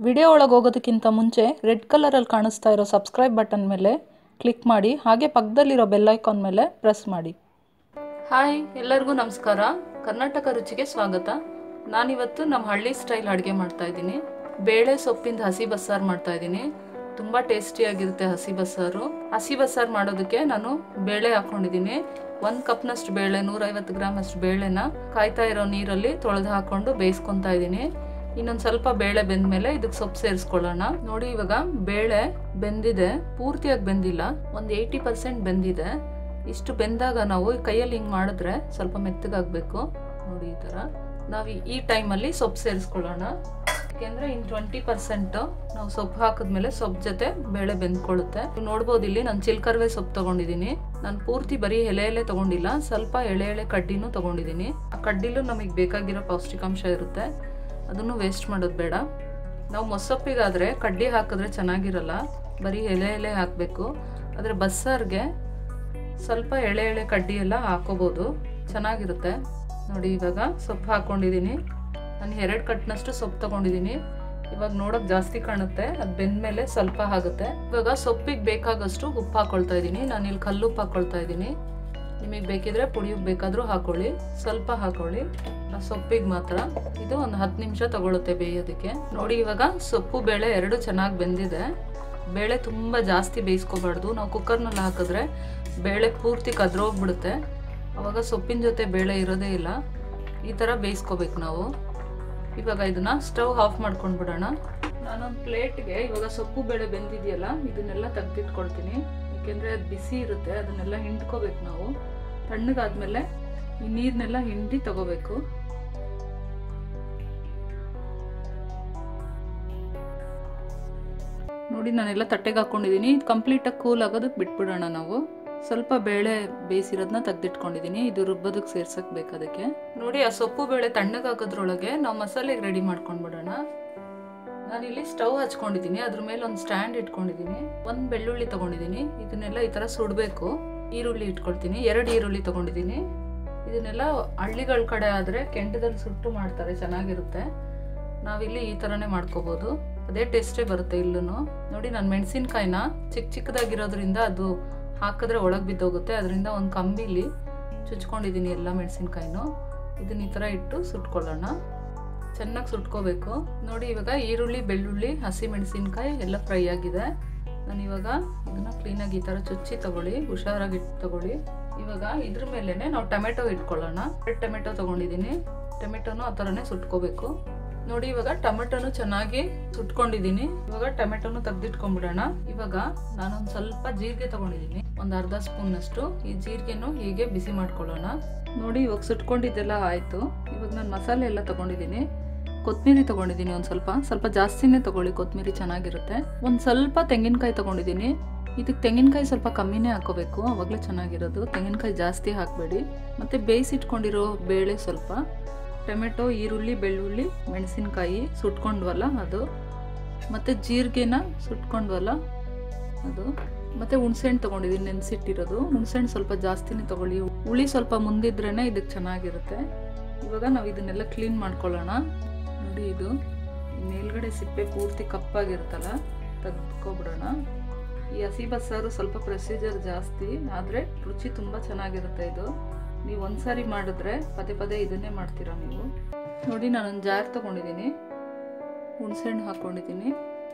Video ಒಳಗೆ ಹೋಗೋದಕ್ಕಿಂತ ಮುಂಚೆ red ಕಲರಲ್ಲಿ ಕಾಣಿಸ್ತಾ ಇರೋ ಸಬ್ಸ್ಕ್ರೈಬ್ ಬಟನ್ ಮೇಲೆ ಕ್ಲಿಕ್ ಮಾಡಿ, ಹಾಗೆ ಪಕ್ಕದಲ್ಲಿರೋ ಬೆಲ್ ಐಕಾನ್ ಮೇಲೆ ಪ್ರೆಸ್ ಮಾಡಿ. ಹಾಯ್, ಎಲ್ಲರಿಗೂ ನಮಸ್ಕಾರ. ಕರ್ನಾಟಕ ರುಚಿಗೆ ಸ್ವಾಗತ. ನಾನಿವತ್ತು ನಮ್ಮ ಹಳ್ಳಿ ಸ್ಟೈಲ್ ಅಡುಗೆ ಮಾಡ್ತಾ ಇದ್ದೀನಿ. ಬೇಳೆ ಸೊಪ್ಪಿಂದ ಹಸಿ ಬಸ್ಸಾರು ಮಾಡ್ತಾ ಇದ್ದೀನಿ. ತುಂಬ ಟೇಸ್ಟಿಯಾಗಿರುತ್ತೆ ಹಸಿ ಬಸ್ಸಾರು. ಹಸಿ ಬಸ್ಸಾರು ಮಾಡೋದಕ್ಕೆ ನಾನು ಬೇಳೆ ಹಾಕೊಂಡಿದ್ದೀನಿ. 1 ಕಪ್ನಷ್ಟು ಬೇಳೆ, 150 ಗ್ರಾಮ್ ಅಷ್ಟು ಬೇಳೆನ ಕಾಯ್ತಾ ಇರೋ ನೀರಲ್ಲಿ ತೊಳೆದು ಹಾಕೊಂಡು ಬೇಯಿಸ್ಕೊತಾ ಇದ್ದೀನಿ. ಇನ್ನೊಂದು ಸ್ವಲ್ಪ ಬೇಳೆ ಬೆಂದ್ಮೇಲೆ ಇದಕ್ಕೆ ಸೊಪ್ಪು ಸೇರಿಸ್ಕೊಳ್ಳೋಣ. ನೋಡಿ, ಇವಾಗ ಬೇಳೆ ಬೆಂದಿದೆ, ಪೂರ್ತಿಯಾಗಿ ಬೆಂದಿಲ್ಲ, ಒಂದು 80% ಬೆಂದಿದೆ. ಇಷ್ಟು ಬೆಂದಾಗ ನಾವು ಕೈಯಲ್ಲಿ ಹಿಂಗೆ ಮಾಡಿದ್ರೆ ಸ್ವಲ್ಪ ಮೆತ್ತಗಾಗಬೇಕು. ನೋಡಿ, ಈ ಥರ ನಾವು ಈ ಟೈಮಲ್ಲಿ ಸೊಪ್ಪು ಸೇರಿಸ್ಕೊಳ್ಳೋಣ. ಯಾಕೆಂದರೆ ಇನ್ನು 20% ನಾವು ಸೊಪ್ಪು ಹಾಕಿದ್ಮೇಲೆ ಸೊಪ್ಪು ಜೊತೆ ಬೇಳೆ ಬೆಂದ್ಕೊಳ್ಳುತ್ತೆ. ನೋಡ್ಬೋದು, ಇಲ್ಲಿ ನಾನು ಚಿಲ್ಕರ್ವೆ ಸೊಪ್ಪು ತೊಗೊಂಡಿದ್ದೀನಿ. ನಾನು ಪೂರ್ತಿ ಬರೀ ಎಲೆ ತೊಗೊಂಡಿಲ್ಲ, ಸ್ವಲ್ಪ ಎಳೆ ಕಡ್ಡಿನೂ ತೊಗೊಂಡಿದ್ದೀನಿ. ಆ ಕಡ್ಡಿಲೂ ನಮಗೆ ಬೇಕಾಗಿರೋ ಪೌಷ್ಟಿಕಾಂಶ ಇರುತ್ತೆ, ಅದನ್ನು ವೇಸ್ಟ್ ಮಾಡೋದು ಬೇಡ. ನಾವು ಮೊಸಪ್ಪಿಗಾದರೆ ಕಡ್ಡಿ ಹಾಕಿದ್ರೆ ಚೆನ್ನಾಗಿರಲ್ಲ, ಬರೀ ಎಲೆ ಹಾಕಬೇಕು. ಆದರೆ ಬಸ್ಸಾರಿಗೆ ಸ್ವಲ್ಪ ಎಳೆ ಕಡ್ಡಿ ಎಲ್ಲ ಹಾಕೋಬೋದು, ಚೆನ್ನಾಗಿರುತ್ತೆ. ನೋಡಿ, ಇವಾಗ ಸೊಪ್ಪು ಹಾಕ್ಕೊಂಡಿದ್ದೀನಿ. ನಾನು 2 ಕಟ್ನಷ್ಟು ಸೊಪ್ಪು ತೊಗೊಂಡಿದ್ದೀನಿ. ಇವಾಗ ನೋಡೋಕೆ ಜಾಸ್ತಿ ಕಾಣುತ್ತೆ, ಅದು ಬೆಂದಮೇಲೆ ಸ್ವಲ್ಪ ಆಗುತ್ತೆ. ಇವಾಗ ಸೊಪ್ಪಿಗೆ ಬೇಕಾಗಷ್ಟು ಉಪ್ಪು ಹಾಕ್ಕೊಳ್ತಾ ಇದ್ದೀನಿ. ನಾನು ಇಲ್ಲಿ ಕಲ್ಲುಪ್ಪು ಹಾಕ್ಕೊಳ್ತಾ ಇದ್ದೀನಿ. ನಿಮಗೆ ಬೇಕಿದ್ರೆ ಪುಡಿಯುಪ್ಪು ಬೇಕಾದರೂ ಹಾಕೊಳ್ಳಿ, ಸ್ವಲ್ಪ ಹಾಕೊಳ್ಳಿ. ಸೊಪ್ಪಿಗೆ ಮಾತ್ರ ಇದು ಒಂದು 10 ನಿಮಿಷ ತಗೊಳುತ್ತೆ ಬೇಯೋದಕ್ಕೆ. ನೋಡಿ, ಇವಾಗ ಸೊಪ್ಪು ಬೇಳೆ 2 ಚೆನ್ನಾಗಿ ಬೆಂದಿದೆ. ಬೇಳೆ ತುಂಬ ಜಾಸ್ತಿ ಬೇಯಿಸ್ಕೋಬಾರ್ದು. ನಾವು ಕುಕ್ಕರ್ನಲ್ಲಿ ಹಾಕಿದ್ರೆ ಬೇಳೆ ಪೂರ್ತಿ ಕದ್ರೋಗ್ಬಿಡುತ್ತೆ. ಆವಾಗ ಸೊಪ್ಪಿನ ಜೊತೆ ಬೇಳೆ ಇರೋದೇ ಇಲ್ಲ. ಈ ಥರ ಬೇಯಿಸ್ಕೋಬೇಕು ನಾವು. ಇವಾಗ ಇದನ್ನ ಸ್ಟವ್ ಆಫ್ ಮಾಡ್ಕೊಂಡು ಬಿಡೋಣ. ನಾನೊಂದು ಪ್ಲೇಟ್ಗೆ ಇವಾಗ ಸೊಪ್ಪು ಬೇಳೆ ಬೆಂದಿದೆಯಲ್ಲ, ಇದನ್ನೆಲ್ಲ ತೆಗೆದಿಟ್ಕೊಳ್ತೀನಿ. ಯಾಕೆಂದರೆ ಅದು ಬಿಸಿ ಇರುತ್ತೆ, ಅದನ್ನೆಲ್ಲ ಹಿಂಡ್ಕೋಬೇಕು ನಾವು. ತಣ್ಣಗಾದ್ಮೇಲೆ ಈ ನೀರನ್ನೆಲ್ಲ ಹಿಂಡಿ ತಗೋಬೇಕು. ನೋಡಿ, ನಾನೆಲ್ಲ ತಟ್ಟೆಗೆ ಹಾಕೊಂಡಿದ್ದೀನಿ. ಇದು ಕಂಪ್ಲೀಟಾಗಿ ಕೂಲ್ ಆಗೋದಕ್ಕೆ ಬಿಟ್ಬಿಡೋಣ ನಾವು. ಸ್ವಲ್ಪ ಬೇಳೆ ಬೇಯಿಸಿರೋದನ್ನ ತೆಗೆದಿಟ್ಕೊಂಡಿದ್ದೀನಿ. ಇದು ರುಬ್ಬೋದಕ್ಕೆ ಸೇರ್ಸಕ್ಕೆ ಬೇಕು ಅದಕ್ಕೆ. ನೋಡಿ, ಆ ಸೊಪ್ಪು ಬೇಳೆ ತಣ್ಣಗಾಗೋದ್ರೊಳಗೆ ನಾವು ಮಸಾಲೆಗೆ ರೆಡಿ ಮಾಡ್ಕೊಂಡ್ಬಿಡೋಣ. ನಾನಿಲ್ಲಿ ಸ್ಟವ್ ಹಚ್ಕೊಂಡಿದ್ದೀನಿ, ಅದ್ರ ಮೇಲೆ ಒಂದು ಸ್ಟ್ಯಾಂಡ್ ಇಟ್ಕೊಂಡಿದ್ದೀನಿ. 1 ಬೆಳ್ಳುಳ್ಳಿ ತೊಗೊಂಡಿದ್ದೀನಿ. ಇದನ್ನೆಲ್ಲ ಈ ಥರ ಸುಡಬೇಕು. ಈರುಳ್ಳಿ ಇಟ್ಕೊಳ್ತೀನಿ, 2 ಈರುಳ್ಳಿ ತೊಗೊಂಡಿದ್ದೀನಿ. ಇದನ್ನೆಲ್ಲ ಹಳ್ಳಿಗಳ ಕಡೆ ಆದರೆ ಕೆಂಡದಲ್ಲಿ ಸುಟ್ಟು ಮಾಡ್ತಾರೆ, ಚೆನ್ನಾಗಿರುತ್ತೆ. ನಾವಿಲ್ಲಿ ಈ ಥರನೇ ಮಾಡ್ಕೋಬೋದು, ಅದೇ ಟೇಸ್ಟೇ ಬರುತ್ತೆ ಇಲ್ಲೂ. ನೋಡಿ, ನಾನು ಮೆಣಸಿನ್ಕಾಯಿನ ಚಿಕ್ಕದಾಗಿರೋದ್ರಿಂದ ಅದು ಹಾಕಿದ್ರೆ ಒಳಗೆ ಬಿದ್ದೋಗುತ್ತೆ. ಅದರಿಂದ ಒಂದು ಕಂಬಿಲಿ ಚುಚ್ಕೊಂಡಿದ್ದೀನಿ ಎಲ್ಲ ಮೆಣಸಿನ್ಕಾಯಿನೂ. ಇದನ್ನ ಈ ಥರ ಇಟ್ಟು ಸುಟ್ಕೊಳ್ಳೋಣ. ಚೆನ್ನಾಗಿ ಸುಟ್ಕೋಬೇಕು. ನೋಡಿ, ಇವಾಗ ಈರುಳ್ಳಿ, ಬೆಳ್ಳುಳ್ಳಿ, ಹಸಿ ಮೆಣಸಿನ್ಕಾಯಿ ಎಲ್ಲ ಫ್ರೈ ಆಗಿದೆ. ನಾನು ಇವಾಗ ಇದನ್ನು ಕ್ಲೀನಾಗಿ ಈ ಥರ ಚುಚ್ಚಿ ತಗೊಳ್ಳಿ, ಹುಷಾರಾಗಿ ತಗೊಳ್ಳಿ. ಇವಾಗ ಇದ್ರ ಮೇಲೇ ನಾವು ಟೊಮೆಟೊ ಇಟ್ಕೊಳ್ಳೋಣ. 2 ಟೊಮೆಟೊ ತೊಗೊಂಡಿದ್ದೀನಿ. ಟೊಮೆಟೊನು ಆ ಥರನೇ ಸುಟ್ಕೋಬೇಕು. ನೋಡಿ, ಇವಾಗ ಟೊಮೆಟೊನು ಚೆನ್ನಾಗಿ ಸುಟ್ಕೊಂಡಿದ್ದೀನಿ. ಇವಾಗ ಟೊಮೆಟೊನು ತೆಗೆದಿಟ್ಕೊಂಡ್ಬಿಡೋಣ. ಇವಾಗ ನಾನೊಂದು ಸ್ವಲ್ಪ ಜೀರಿಗೆ ತೊಗೊಂಡಿದ್ದೀನಿ, ಒಂದು ಅರ್ಧ ಸ್ಪೂನ್ನಷ್ಟು. ಈ ಜೀರಿಗೆನೂ ಹೀಗೆ ಬಿಸಿ ಮಾಡ್ಕೊಳ್ಳೋಣ. ನೋಡಿ, ಇವಾಗ ಸುಟ್ಕೊಂಡಿದ್ದೆಲ್ಲ ಆಯಿತು. ಇವಾಗ ನಾನು ಮಸಾಲೆ ಎಲ್ಲ ತೊಗೊಂಡಿದ್ದೀನಿ. ಕೊತ್ತಂಬರಿ ತೊಗೊಂಡಿದ್ದೀನಿ, ಒಂದು ಸ್ವಲ್ಪ ಜಾಸ್ತಿನೇ ತೊಗೊಳ್ಳಿ, ಕೊತ್ತಂಬರಿ ಚೆನ್ನಾಗಿರುತ್ತೆ. ಒಂದು ಸ್ವಲ್ಪ ತೆಂಗಿನಕಾಯಿ ತೊಗೊಂಡಿದ್ದೀನಿ. ಇದಕ್ಕೆ ತೆಂಗಿನಕಾಯಿ ಸ್ವಲ್ಪ ಕಮ್ಮಿನೇ ಹಾಕೋಬೇಕು, ಆವಾಗಲೇ ಚೆನ್ನಾಗಿರೋದು. ತೆಂಗಿನಕಾಯಿ ಜಾಸ್ತಿ ಹಾಕಬೇಡಿ. ಮತ್ತು ಬೇಯಿಸಿಟ್ಕೊಂಡಿರೋ ಬೇಳೆ ಸ್ವಲ್ಪ, ಟೊಮೆಟೊ, ಈರುಳ್ಳಿ, ಬೆಳ್ಳುಳ್ಳಿ, ಮೆಣಸಿನ್ಕಾಯಿ ಸುಟ್ಕೊಂಡ್ವಲ್ಲ ಅದು, ಮತ್ತು ಜೀರಿಗೆನ ಸುಟ್ಕೊಂಡ್ವಲ್ಲ ಅದು, ಮತ್ತು ಹುಣಸೆಹಣ್ಣು ತೊಗೊಂಡಿದ್ದೀನಿ ನೆನೆಸಿಟ್ಟಿರೋದು. ಹುಣಸೆಹಣ್ಣು ಸ್ವಲ್ಪ ಜಾಸ್ತಿನೇ ತೊಗೊಳ್ಳಿ, ಹುಳಿ ಸ್ವಲ್ಪ ಮುಂದಿದ್ರೇ ಇದಕ್ಕೆ ಚೆನ್ನಾಗಿರುತ್ತೆ. ಇವಾಗ ನಾವು ಇದನ್ನೆಲ್ಲ ಕ್ಲೀನ್ ಮಾಡ್ಕೊಳ್ಳೋಣ. ನೋಡಿ, ಇದು ಮೇಲ್ಗಡೆ ಸಿಪ್ಪೆ ಪೂರ್ತಿ ಕಪ್ಪಾಗಿರುತ್ತಲ್ಲ, ತೆಗೆದುಕೊಬಿಡೋಣ. ಈ ಹಸಿ ಬಸ್ಸಾರು ಸ್ವಲ್ಪ ಪ್ರೊಸೀಜರ್ ಜಾಸ್ತಿ, ಆದರೆ ರುಚಿ ತುಂಬ ಚೆನ್ನಾಗಿರುತ್ತೆ. ಇದು ನೀವು ಒಂದ್ಸಾರಿ ಮಾಡಿದ್ರೆ ಪದೇ ಇದನ್ನೇ ಮಾಡ್ತೀರಾ ನೀವು. ನೋಡಿ, ನಾನೊಂದು ಜಾರ್ ತೊಗೊಂಡಿದ್ದೀನಿ, ಹುಣಸೆಹಣ್ಣು ಹಾಕ್ಕೊಂಡಿದ್ದೀನಿ.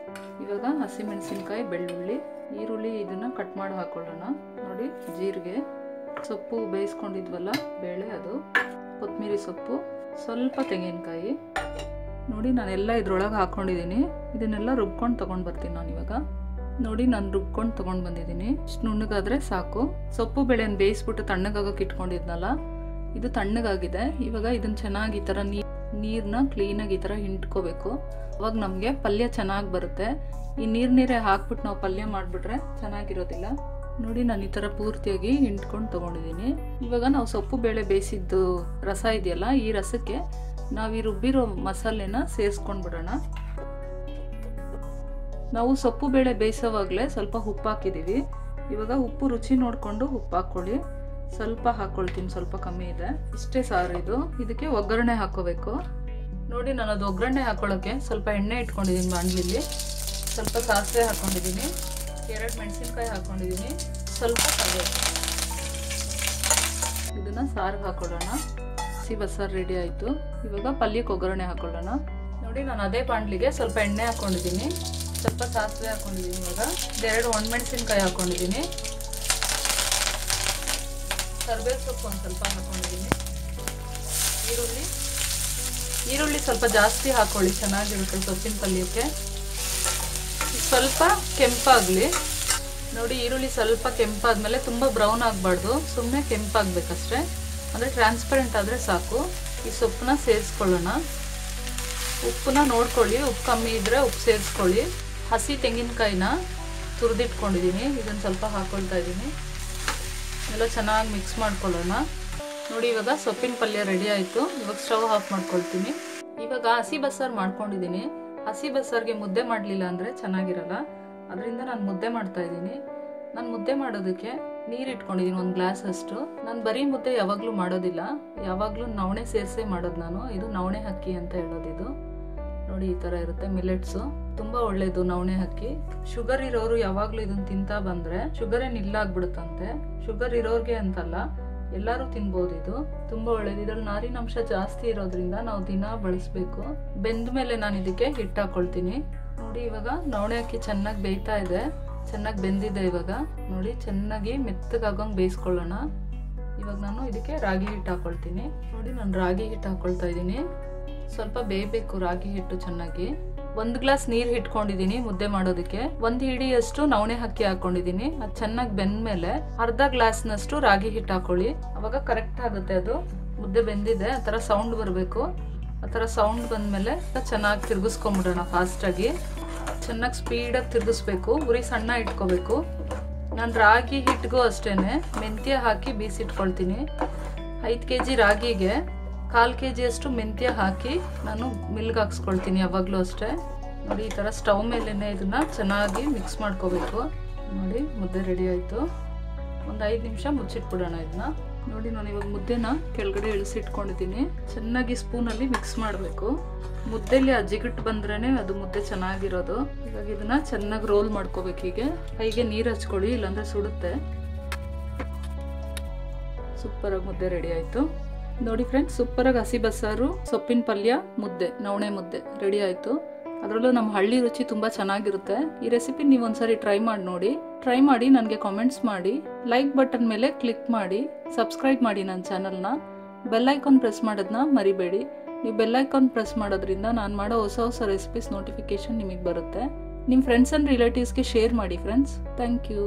ಇವಾಗ ಹಸಿಮೆಣಸಿನ್ಕಾಯಿ, ಬೆಳ್ಳುಳ್ಳಿ, ಈರುಳ್ಳಿ ಇದನ್ನು ಕಟ್ ಮಾಡಿ ಹಾಕ್ಕೊಳ್ಳೋಣ. ನೋಡಿ, ಜೀರಿಗೆ, ಸೊಪ್ಪು ಬೇಯಿಸ್ಕೊಂಡಿದ್ವಲ್ಲ ಬೇಳೆ ಅದು, ಕೊತ್ತಂಬರಿ ಸೊಪ್ಪು, ಸ್ವಲ್ಪ ತೆಂಗಿನಕಾಯಿ. ನೋಡಿ, ನಾನೆಲ್ಲ ಇದ್ರೊಳಗೆ ಹಾಕ್ಕೊಂಡಿದ್ದೀನಿ. ಇದನ್ನೆಲ್ಲ ರುಬ್ಕೊಂಡು ತೊಗೊಂಡು ಬರ್ತೀನಿ ನಾನು ಇವಾಗ. ನೋಡಿ, ನಾನು ರುಬ್ಕೊಂಡು ತೊಗೊಂಡು ಬಂದಿದ್ದೀನಿ. ಇಷ್ಟು ನುಣ್ಣಗಾದರೆ ಸಾಕು. ಸೊಪ್ಪು ಬೇಳೆನ ಬೇಯಿಸ್ಬಿಟ್ಟು ತಣ್ಣಗಾಗೋಕೆ ಇಟ್ಕೊಂಡಿದ್ನಲ್ಲ, ಇದು ತಣ್ಣಗಾಗಿದೆ. ಇವಾಗ ಇದನ್ನು ಚೆನ್ನಾಗಿ ಈ ಥರ ನೀರನ್ನ ಕ್ಲೀನಾಗಿ ಈ ಥರ ಹಿಂಡ್ಕೋಬೇಕು. ಅವಾಗ ನಮಗೆ ಪಲ್ಯ ಚೆನ್ನಾಗಿ ಬರುತ್ತೆ. ಈ ನೀರೇ ಹಾಕ್ಬಿಟ್ಟು ನಾವು ಪಲ್ಯ ಮಾಡಿಬಿಟ್ರೆ ಚೆನ್ನಾಗಿರೋದಿಲ್ಲ. ನೋಡಿ, ನಾನು ಈ ಥರ ಪೂರ್ತಿಯಾಗಿ ಹಿಂಡ್ಕೊಂಡು ತೊಗೊಂಡಿದ್ದೀನಿ. ಇವಾಗ ನಾವು ಸೊಪ್ಪು ಬೇಳೆ ಬೇಯಿಸಿದ್ದು ರಸ ಇದೆಯಲ್ಲ, ಈ ರಸಕ್ಕೆ ನಾವು ಈ ರುಬ್ಬಿರೋ ಮಸಾಲೆನ ಸೇರಿಸ್ಕೊಂಡು ಬಿಡೋಣ. ನಾವು ಸೊಪ್ಪು ಬೇಳೆ ಬೇಯಿಸೋವಾಗಲೇ ಸ್ವಲ್ಪ ಉಪ್ಪು ಹಾಕಿದ್ದೀವಿ. ಇವಾಗ ಉಪ್ಪು ರುಚಿ ನೋಡಿಕೊಂಡು ಉಪ್ಪು ಹಾಕ್ಕೊಳ್ಳಿ. ಸ್ವಲ್ಪ ಹಾಕ್ಕೊಳ್ತೀನಿ, ಸ್ವಲ್ಪ ಕಮ್ಮಿ ಇದೆ. ಇಷ್ಟೇ ಸಾರು ಇದು. ಇದಕ್ಕೆ ಒಗ್ಗರಣೆ ಹಾಕೋಬೇಕು. ನೋಡಿ ನಾನು ಅದು ಒಗ್ಗರಣೆ ಹಾಕೊಳ್ಳೋಕ್ಕೆ ಸ್ವಲ್ಪ ಎಣ್ಣೆ ಇಟ್ಕೊಂಡಿದ್ದೀನಿ ಬಾಣಲಿಲಿ. ಸ್ವಲ್ಪ ಸಾಸಿವೆ ಹಾಕ್ಕೊಂಡಿದ್ದೀನಿ, 2 ಮೆಣಸಿನ್ಕಾಯಿ ಹಾಕ್ಕೊಂಡಿದ್ದೀನಿ, ಸ್ವಲ್ಪ ಕರಿಬೇವು. ಇದನ್ನು ಸಾರಿಗೆ ಹಾಕೊಳ್ಳೋಣ. ಹಸಿ ಬಸ್ಸಾರು ರೆಡಿ ಆಯಿತು. ಇವಾಗ ಪಲ್ಯಕ್ಕೆ ಒಗ್ಗರಣೆ ಹಾಕೊಳ್ಳೋಣ. ನೋಡಿ ನಾನು ಅದೇ ಬಾಣಲಿಗೆ ಸ್ವಲ್ಪ ಎಣ್ಣೆ ಹಾಕ್ಕೊಂಡಿದ್ದೀನಿ, ಸ್ವಲ್ಪ ಸಾಸಿವೆ ಹಾಕ್ಕೊಂಡಿದ್ದೀನಿ. ಇವಾಗ 2 ಒಣಮೆಣಸಿನ್ಕಾಯಿ ಹಾಕ್ಕೊಂಡಿದ್ದೀನಿ, ಕರಿಬೇವು ಸೊಪ್ಪು ಒಂದು ಸ್ವಲ್ಪ ಹಾಕ್ಕೊಂಡಿದ್ದೀನಿ. ಈರುಳ್ಳಿ ಸ್ವಲ್ಪ ಜಾಸ್ತಿ ಹಾಕೊಳ್ಳಿ, ಚೆನ್ನಾಗಿರುತ್ತೆ ಸೊಪ್ಪಿನ ಪಲ್ಯಕ್ಕೆ. ಸ್ವಲ್ಪ ಕೆಂಪಾಗಲಿ. ನೋಡಿ ಈರುಳ್ಳಿ ಸ್ವಲ್ಪ ಕೆಂಪಾದ್ಮೇಲೆ ತುಂಬ ಬ್ರೌನ್ ಆಗಬಾರ್ದು, ಸುಮ್ಮನೆ ಕೆಂಪಾಗಬೇಕಷ್ಟೇ. ಅಂದರೆ ಟ್ರಾನ್ಸ್ಪರೆಂಟ್ ಆದರೆ ಸಾಕು. ಈ ಸೊಪ್ಪನ್ನ ಸೇರಿಸ್ಕೊಳ್ಳೋಣ. ಉಪ್ಪನ್ನ ನೋಡ್ಕೊಳ್ಳಿ, ಉಪ್ಪು ಕಮ್ಮಿ ಇದ್ದರೆ ಉಪ್ಪು ಸೇರಿಸ್ಕೊಳ್ಳಿ. ಹಸಿ ತೆಂಗಿನಕಾಯಿನ ತುರಿದಿಟ್ಕೊಂಡಿದ್ದೀನಿ, ಇದನ್ನು ಸ್ವಲ್ಪ ಹಾಕ್ಕೊಳ್ತಾ ಇದ್ದೀನಿ. ಎಲ್ಲ ಚೆನ್ನಾಗಿ ಮಿಕ್ಸ್ ಮಾಡ್ಕೊಳ್ಳೋಣ. ನೋಡಿ ಇವಾಗ ಸೊಪ್ಪಿನ ಪಲ್ಯ ರೆಡಿ ಆಯಿತು. ಇವಾಗ ಸ್ಟವ್ ಆಫ್ ಮಾಡ್ಕೊಳ್ತೀನಿ. ಇವಾಗ ಹಸಿ ಬಸ್ಸಾರು ಮಾಡ್ಕೊಂಡಿದ್ದೀನಿ. ಹಸಿ ಬಸ್ಸಾರಿಗೆ ಮುದ್ದೆ ಮಾಡಲಿಲ್ಲ ಅಂದರೆ ಚೆನ್ನಾಗಿರಲ್ಲ, ಅದರಿಂದ ನಾನು ಮುದ್ದೆ ಮಾಡ್ತಾ ಇದ್ದೀನಿ. ನಾನು ಮುದ್ದೆ ಮಾಡೋದಕ್ಕೆ ನೀರು ಇಟ್ಕೊಂಡಿದ್ದೀನಿ 1 ಗ್ಲಾಸ್ ಅಷ್ಟು. ನಾನು ಬರೀ ಮುದ್ದೆ ಯಾವಾಗಲೂ ಮಾಡೋದಿಲ್ಲ, ಯಾವಾಗಲೂ ನವಣೆ ಸೇರಿಸೇ ಮಾಡೋದು ನಾನು. ಇದು ನವಣೆ ಅಕ್ಕಿ ಅಂತ ಹೇಳೋದಿದು. ನೋಡಿ ಈ ಥರ ಇರುತ್ತೆ, ಮಿಲೆಟ್ಸು. ತುಂಬ ಒಳ್ಳೇದು ನವಣೆ ಅಕ್ಕಿ. ಶುಗರ್ ಇರೋರು ಯಾವಾಗಲೂ ಇದನ್ನು ತಿಂತಾ ಬಂದರೆ ಶುಗರ್ ಏನು ಇಲ್ಲ ಆಗ್ಬಿಡುತ್ತಂತೆ. ಶುಗರ್ ಇರೋರಿಗೆ ಅಂತಲ್ಲ, ಎಲ್ಲರೂ ತಿನ್ಬೋದು. ಇದು ತುಂಬ ಒಳ್ಳೇದು. ಇದ್ರಲ್ಲಿ ನಾರಿನಂಶ ಜಾಸ್ತಿ ಇರೋದ್ರಿಂದ ನಾವು ದಿನ ಬಳಸಬೇಕು. ಬೆಂದ ಮೇಲೆ ನಾನು ಇದಕ್ಕೆ ಹಿಟ್ಟು ಹಾಕೊಳ್ತೀನಿ. ನೋಡಿ ಇವಾಗ ನವಣೆ ಅಕ್ಕಿ ಚೆನ್ನಾಗಿ ಬೇಯ್ತಾ ಇದೆ, ಚೆನ್ನಾಗಿ ಬೆಂದಿದೆ. ಇವಾಗ ನೋಡಿ ಚೆನ್ನಾಗಿ ಮೆತ್ತಗಾಗಂಗೆ ಬೇಯಿಸ್ಕೊಳ್ಳೋಣ. ಇವಾಗ ನಾನು ಇದಕ್ಕೆ ರಾಗಿ ಹಿಟ್ಟು ಹಾಕೊಳ್ತೀನಿ. ನೋಡಿ ನಾನು ರಾಗಿ ಹಿಟ್ಟು ಹಾಕೊಳ್ತಾ ಇದ್ದೀನಿ. ಸ್ವಲ್ಪ ಬೇಯಬೇಕು ರಾಗಿ ಹಿಟ್ಟು ಚೆನ್ನಾಗಿ. 1 ಗ್ಲಾಸ್ ನೀರು ಇಟ್ಕೊಂಡಿದ್ದೀನಿ ಮುದ್ದೆ ಮಾಡೋದಕ್ಕೆ. 1 ಹಿಡಿಯಷ್ಟು ನವಣೆ ಅಕ್ಕಿ ಹಾಕೊಂಡಿದ್ದೀನಿ. ಅದು ಚೆನ್ನಾಗಿ ಬೆಂದ್ಮೇಲೆ ಅರ್ಧ ಗ್ಲಾಸ್ನಷ್ಟು ರಾಗಿ ಹಿಟ್ಟು ಹಾಕೊಳ್ಳಿ, ಅವಾಗ ಕರೆಕ್ಟ್ ಆಗುತ್ತೆ. ಅದು ಮುದ್ದೆ ಬೆಂದಿದೆ, ಆ ಥರ ಸೌಂಡ್ ಬರಬೇಕು. ಆ ಥರ ಸೌಂಡ್ ಬಂದಮೇಲೆ ಚೆನ್ನಾಗಿ ತಿರ್ಗಿಸ್ಕೊಂಬಿಡೋಣ. ಫಾಸ್ಟಾಗಿ ಚೆನ್ನಾಗಿ ಸ್ಪೀಡಾಗಿ ತಿರ್ಗಿಸ್ಬೇಕು. ಉರಿ ಸಣ್ಣ ಇಟ್ಕೋಬೇಕು. ನಾನು ರಾಗಿ ಹಿಟ್ಟಿಗೂ ಅಷ್ಟೇ ಮೆಂತ್ಯ ಹಾಕಿ ಬೀಸಿಟ್ಕೊಳ್ತೀನಿ. 5 kg ರಾಗಿಗೆ 1/4 kg ಅಷ್ಟು ಮೆಂತ್ಯ ಹಾಕಿ ನಾನು ಮಿಲ್ಗೆ ಹಾಕ್ಸ್ಕೊಳ್ತೀನಿ ಯಾವಾಗಲೂ ಅಷ್ಟೇ. ನೋಡಿ ಈ ಥರ ಸ್ಟವ್ ಮೇಲೇ ಇದನ್ನು ಚೆನ್ನಾಗಿ ಮಿಕ್ಸ್ ಮಾಡ್ಕೋಬೇಕು. ನೋಡಿ ಮುದ್ದೆ ರೆಡಿ ಆಯಿತು. ಒಂದು 5 ನಿಮಿಷ ಮುಚ್ಚಿಟ್ಬಿಡೋಣ ಇದನ್ನ. ನೋಡಿ ನಾನು ಇವಾಗ ಮುದ್ದೆನ ಕೆಳಗಡೆ ಇಳಿಸಿಟ್ಕೊಂಡಿದ್ದೀನಿ. ಚೆನ್ನಾಗಿ ಸ್ಪೂನಲ್ಲಿ ಮಿಕ್ಸ್ ಮಾಡಬೇಕು. ಮುದ್ದೆಲಿ ಆ ಜಿಗುಟ್ಟು ಬಂದ್ರೇ ಅದು ಮುದ್ದೆ ಚೆನ್ನಾಗಿರೋದು. ಇವಾಗ ಇದನ್ನ ಚೆನ್ನಾಗಿ ರೋಲ್ ಮಾಡ್ಕೋಬೇಕು. ಹೀಗೆ ಕೈಗೆ ನೀರು ಹಚ್ಕೊಳ್ಳಿ, ಇಲ್ಲಾಂದರೆ ಸುಡುತ್ತೆ. ಸೂಪರಾಗಿ ಮುದ್ದೆ ರೆಡಿ ಆಯಿತು. ನೋಡಿ ಫ್ರೆಂಡ್ಸ್, ಸೂಪರಾಗಿ ಹಸಿ ಬಸ್ಸಾರು, ಸೊಪ್ಪಿನ ಪಲ್ಯ, ಮುದ್ದೆ, ನವಣೆ ಮುದ್ದೆ ರೆಡಿ ಆಯಿತು. ಅದರಲ್ಲೂ ನಮ್ಮ ಹಳ್ಳಿ ರುಚಿ ತುಂಬ ಚೆನ್ನಾಗಿರುತ್ತೆ. ಈ ರೆಸಿಪಿ ನೀವು ಒಂದ್ಸರಿ ಟ್ರೈ ಮಾಡಿ ನೋಡಿ. ಟ್ರೈ ಮಾಡಿ ನನಗೆ ಕಾಮೆಂಟ್ಸ್ ಮಾಡಿ, ಲೈಕ್ ಬಟನ್ ಮೇಲೆ ಕ್ಲಿಕ್ ಮಾಡಿ, ಸಬ್ಸ್ಕ್ರೈಬ್ ಮಾಡಿ ನನ್ನ ಚಾನಲ್ನ. ಬೆಲ್ ಐಕಾನ್ ಪ್ರೆಸ್ ಮಾಡೋದನ್ನ ಮರಿಬೇಡಿ. ನೀವು ಬೆಲ್ ಐಕಾನ್ ಪ್ರೆಸ್ ಮಾಡೋದ್ರಿಂದ ನಾನು ಮಾಡೋ ಹೊಸ ರೆಸಿಪೀಸ್ ನೋಟಿಫಿಕೇಶನ್ ನಿಮಗೆ ಬರುತ್ತೆ. ನಿಮ್ಮ ಫ್ರೆಂಡ್ಸ್ ಆ್ಯಂಡ್ ರಿಲೇಟಿವ್ಸ್ಗೆ ಶೇರ್ ಮಾಡಿ ಫ್ರೆಂಡ್ಸ್. Thank you.